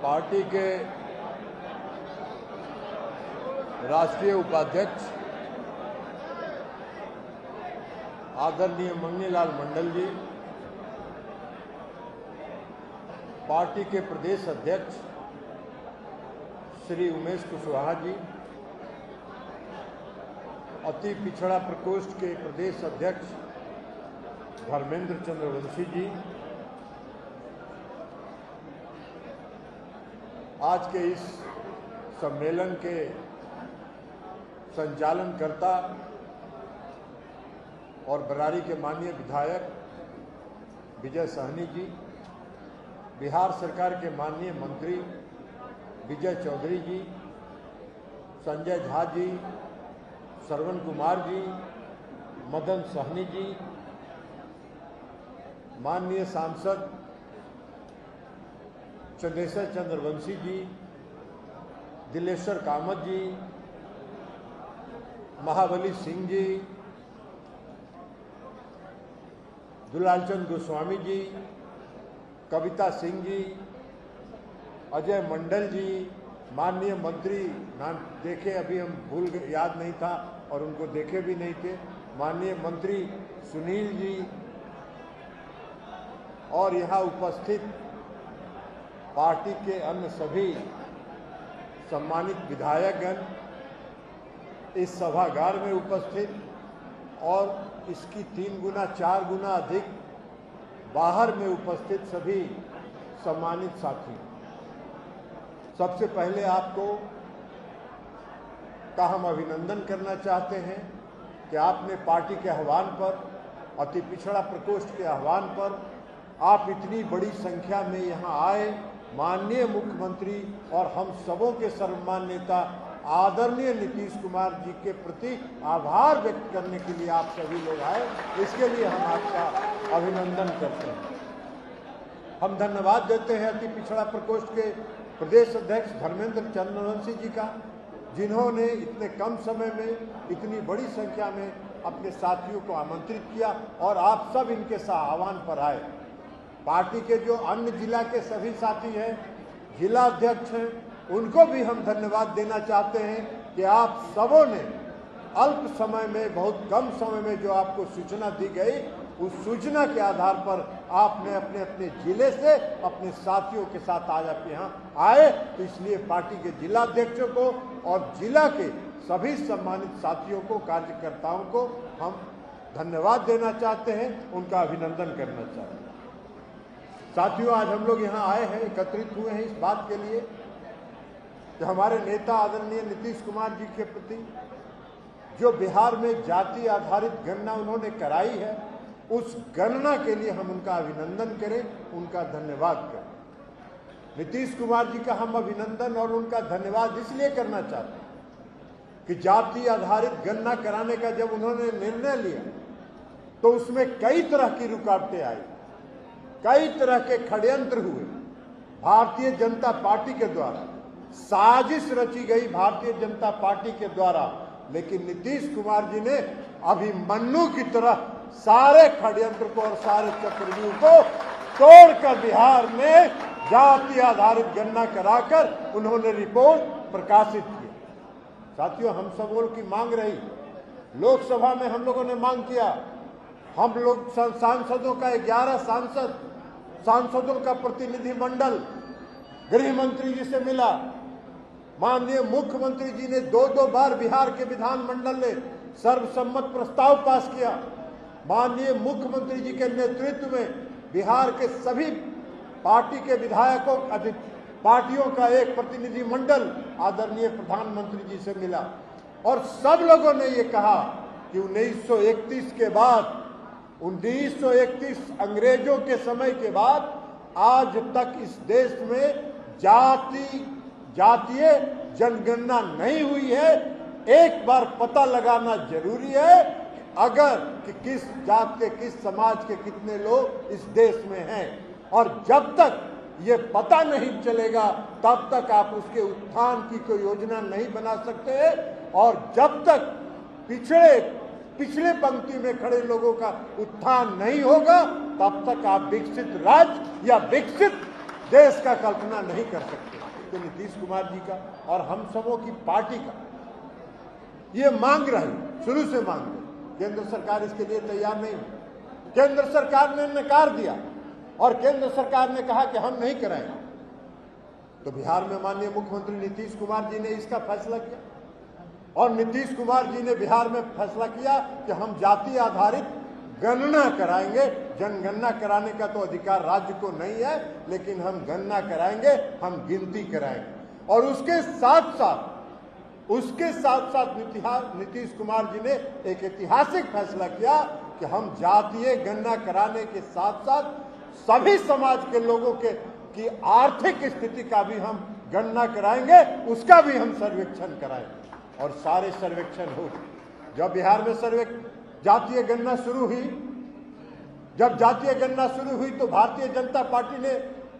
Party के राष्ट्रीय उपाध्यक्ष आदरणीय मंगनीलाल मंडल जी, पार्टी के प्रदेश अध्यक्ष श्री उमेश कुशवाहा जी, अति पिछड़ा प्रकोष्ठ के प्रदेश अध्यक्ष धर्मेंद्र चंद्रवंशी जी, आज के इस सम्मेलन के संचालनकर्ता और बरारी के माननीय विधायक विजय सहनी जी, बिहार सरकार के माननीय मंत्री विजय चौधरी जी, संजय झा जी, श्रवण कुमार जी, मदन सहनी जी, माननीय सांसद चंदेश्वर चंद्रवंशी जी, दिलेश्वर कामत जी, महाबली सिंह जी, दुलालचंद गोस्वामी जी, कविता सिंह जी, अजय मंडल जी, माननीय मंत्री नाम देखे अभी हम भूल गए, याद नहीं था और उनको देखे भी नहीं थे, माननीय मंत्री सुनील जी और यहाँ उपस्थित पार्टी के अन्य सभी सम्मानित विधायकगण, इस सभागार में उपस्थित और इसकी 3 गुना 4 गुना अधिक बाहर में उपस्थित सभी सम्मानित साथी, सबसे पहले आपको का हम अभिनंदन करना चाहते हैं कि आपने पार्टी के आह्वान पर, अति पिछड़ा प्रकोष्ठ के आह्वान पर आप इतनी बड़ी संख्या में यहाँ आए। माननीय मुख्यमंत्री और हम सबों के सर्वमान्य नेता आदरणीय नीतीश कुमार जी के प्रति आभार व्यक्त करने के लिए आप सभी लोग आए, इसके लिए हम आपका अभिनंदन करते हैं। हम धन्यवाद देते हैं अति पिछड़ा प्रकोष्ठ के प्रदेश अध्यक्ष धर्मेंद्र चंद्रवंशी जी का, जिन्होंने इतने कम समय में इतनी बड़ी संख्या में अपने साथियों को आमंत्रित किया और आप सब इनके आह्वान पर आए। पार्टी के जो अन्य जिला के सभी साथी हैं, जिला अध्यक्ष हैं, उनको भी हम धन्यवाद देना चाहते हैं कि आप सबों ने अल्प समय में, बहुत कम समय में जो आपको सूचना दी गई, उस सूचना के आधार पर आपने अपने अपने जिले से अपने साथियों के साथ आज आप यहाँ आए। तो इसलिए पार्टी के जिला अध्यक्षों को और जिला के सभी सम्मानित साथियों को, कार्यकर्ताओं को हम धन्यवाद देना चाहते हैं, उनका अभिनंदन करना चाहते हैं। साथियों, आज हम लोग यहाँ आए हैं, एकत्रित हुए हैं इस बात के लिए कि हमारे नेता आदरणीय नीतीश कुमार जी के प्रति जो बिहार में जाति आधारित गणना उन्होंने कराई है, उस गणना के लिए हम उनका अभिनंदन करें, उनका धन्यवाद करें। नीतीश कुमार जी का हम अभिनंदन और उनका धन्यवाद इसलिए करना चाहते हैं कि जाति आधारित गणना कराने का जब उन्होंने निर्णय लिया तो उसमें कई तरह की रुकावटें आई, कई तरह के षड्यंत्र हुए। भारतीय जनता पार्टी के द्वारा साजिश रची गई, भारतीय जनता पार्टी के द्वारा, लेकिन नीतीश कुमार जी ने अभिमन्यु की तरह सारे षड्यंत्र को और सारे चक्रव्यूह को तोड़कर बिहार में जाति आधारित गणना कराकर उन्होंने रिपोर्ट प्रकाशित की। साथियों, हम सब लोगों की मांग रही, लोकसभा में हम लोगों ने मांग किया, हम लोग सांसदों का 11 सांसदों का प्रतिनिधि मंडल गृह मंत्री जी से मिला। माननीय मुख्यमंत्री जी ने 2-2 बार बिहार के विधानमंडल ने सर्वसम्मत प्रस्ताव पास किया। माननीय मुख्यमंत्री जी के नेतृत्व में बिहार के सभी पार्टी के विधायकों, पार्टियों का एक प्रतिनिधि मंडल आदरणीय प्रधानमंत्री जी से मिला और सब लोगों ने ये कहा कि 1931 के बाद, 1931 अंग्रेजों के समय के बाद आज तक इस देश में जातीय जनगणना नहीं हुई है। एक बार पता लगाना जरूरी है अगर कि किस जात के, किस समाज के कितने लोग इस देश में हैं, और जब तक ये पता नहीं चलेगा तब तक आप उसके उत्थान की कोई योजना नहीं बना सकते, और जब तक पिछले पंक्ति में खड़े लोगों का उत्थान नहीं होगा तब तक आप विकसित राज्य या विकसित देश का कल्पना नहीं कर सकते। तो नीतीश कुमार जी का और हम सबों की पार्टी का ये मांग रही, शुरू से मांग रही। केंद्र सरकार इसके लिए तैयार नहीं। केंद्र सरकार ने नकार दिया और केंद्र सरकार ने कहा कि हम नहीं कराएंगे। तो बिहार में माननीय मुख्यमंत्री नीतीश कुमार जी ने इसका फैसला किया और नीतीश कुमार जी ने बिहार में फैसला किया कि हम जाति आधारित गणना कराएंगे। जनगणना कराने का तो अधिकार राज्य को नहीं है, लेकिन हम गणना कराएंगे, हम गिनती कराएंगे। और उसके साथ साथ नीतीश कुमार जी ने एक ऐतिहासिक फैसला किया कि हम जातीय गणना कराने के साथ साथ सभी समाज के लोगों की आर्थिक स्थिति का भी हम गणना कराएंगे, उसका भी हम सर्वेक्षण कराएंगे। और सारे सर्वेक्षण हो, जब बिहार में जातीय गणना शुरू हुई, जब जातीय गणना शुरू हुई तो भारतीय जनता पार्टी ने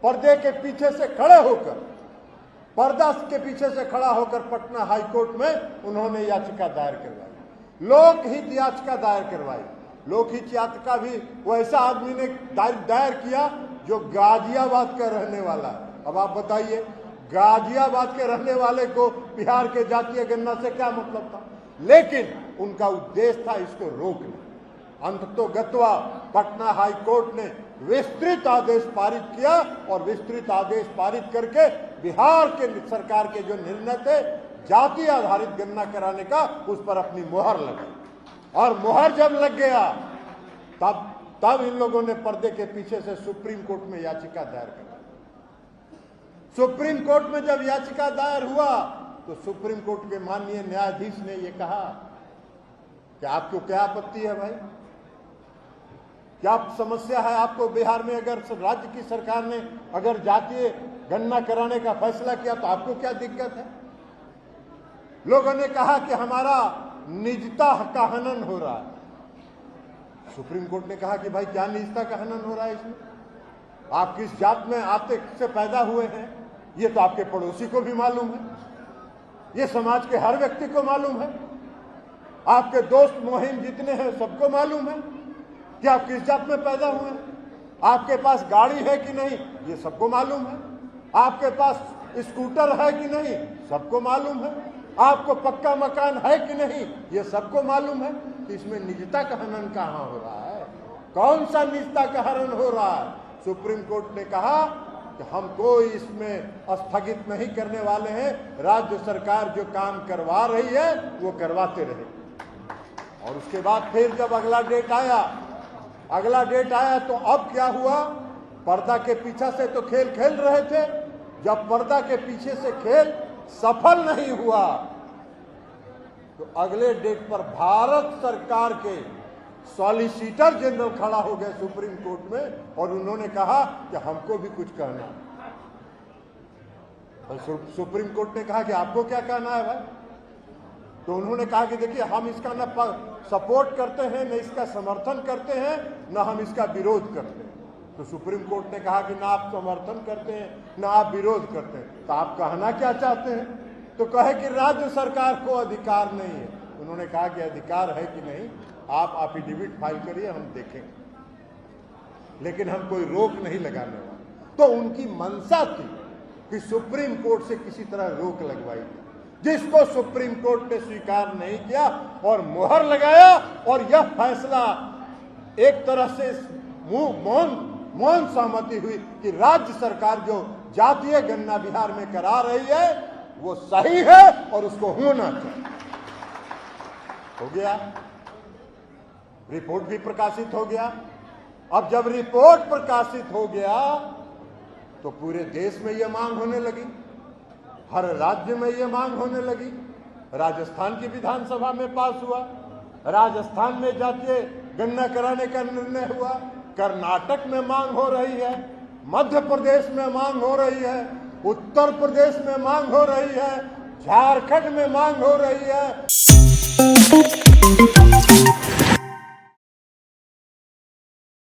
पर्दे के पीछे से खड़ा होकर पटना हाई कोर्ट में उन्होंने याचिका दायर करवाई, लोकहित याचिका दायर करवाई। लोकहित याचिका भी वो ऐसा आदमी ने दायर किया जो गाजियाबाद का रहने वाला है। अब आप बताइए, गाजियाबाद के रहने वाले को बिहार के जातीय गणना से क्या मतलब था? लेकिन उनका उद्देश्य था इसको रोकना। अंततोगत्वा पटना हाई कोर्ट ने विस्तृत आदेश पारित किया और विस्तृत आदेश पारित करके बिहार के सरकार के जो निर्णय थे जाति आधारित गणना कराने का, उस पर अपनी मोहर लगाई। और मोहर जब लग गया तब इन लोगों ने पर्दे के पीछे से सुप्रीम कोर्ट में याचिका दायर कराई। सुप्रीम कोर्ट में जब याचिका दायर हुआ तो सुप्रीम कोर्ट के माननीय न्यायाधीश ने यह कहा कि आपको क्या आपत्ति है भाई, क्या समस्या है आपको? बिहार में अगर राज्य की सरकार ने अगर जातीय गणना कराने का फैसला किया तो आपको क्या दिक्कत है? लोगों ने कहा कि हमारा निजता का हनन हो रहा है। सुप्रीम कोर्ट ने कहा कि भाई क्या निजता का हनन हो रहा है इसमें? आप किस जात में आते से पैदा हुए हैं ये तो आपके पड़ोसी को भी मालूम है, ये समाज के हर व्यक्ति को मालूम है, आपके दोस्त मोहिम जितने हैं सबको मालूम है कि आप किस जात में पैदा हुए हैं। आपके पास गाड़ी है कि नहीं ये सबको मालूम है, आपके पास स्कूटर है कि नहीं सबको मालूम है, आपको पक्का मकान है कि नहीं ये सबको मालूम है। तो इसमें निजता का हनन कहाँ हो रहा है? कौन सा निजता का हनन हो रहा है? सुप्रीम कोर्ट ने कहा कि हम कोई इसमें स्थगित नहीं करने वाले हैं, राज्य सरकार जो काम करवा रही है वो करवाते रहे। और उसके बाद फिर जब अगला डेट आया तो अब क्या हुआ? पर्दा के पीछे से तो खेल खेल रहे थे, जब पर्दा के पीछे से खेल सफल नहीं हुआ तो अगले डेट पर भारत सरकार के सॉलिसिटर जनरल खड़ा हो गए सुप्रीम कोर्ट में और उन्होंने कहा कि हमको भी कुछ कहना। तो सुप्रीम कोर्ट ने कहा कि आपको क्या कहना है भाई? तो उन्होंने कहा कि देखिए हम इसका न सपोर्ट करते हैं, न इसका समर्थन करते हैं, न हम इसका विरोध करते हैं। तो सुप्रीम कोर्ट ने कहा कि ना आप समर्थन करते हैं ना आप विरोध करते हैं, तो आप कहना क्या चाहते हैं? तो कहे कि राज्य सरकार को अधिकार नहीं है। उन्होंने कहा कि अधिकार है कि नहीं आप एफिडेविट फाइल करिए, हम देखेंगे, लेकिन हम कोई रोक नहीं लगाने वाले। तो उनकी मंशा थी कि सुप्रीम कोर्ट से किसी तरह रोक लगवाई जाए, जिसको सुप्रीम कोर्ट ने स्वीकार नहीं किया और मोहर लगाया। और यह फैसला एक तरह से मौन सहमति हुई कि राज्य सरकार जो जातीय गणना बिहार में करा रही है वो सही है और उसको होना चाहिए। हो गया, रिपोर्ट भी प्रकाशित हो गया। अब जब रिपोर्ट प्रकाशित हो गया तो पूरे देश में यह मांग होने लगी, हर राज्य में यह मांग होने लगी। राजस्थान की विधानसभा में पास हुआ, राजस्थान में जातीय गणना कराने का निर्णय हुआ, कर्नाटक में मांग हो रही है, मध्य प्रदेश में मांग हो रही है, उत्तर प्रदेश में मांग हो रही है, झारखंड में मांग हो रही है।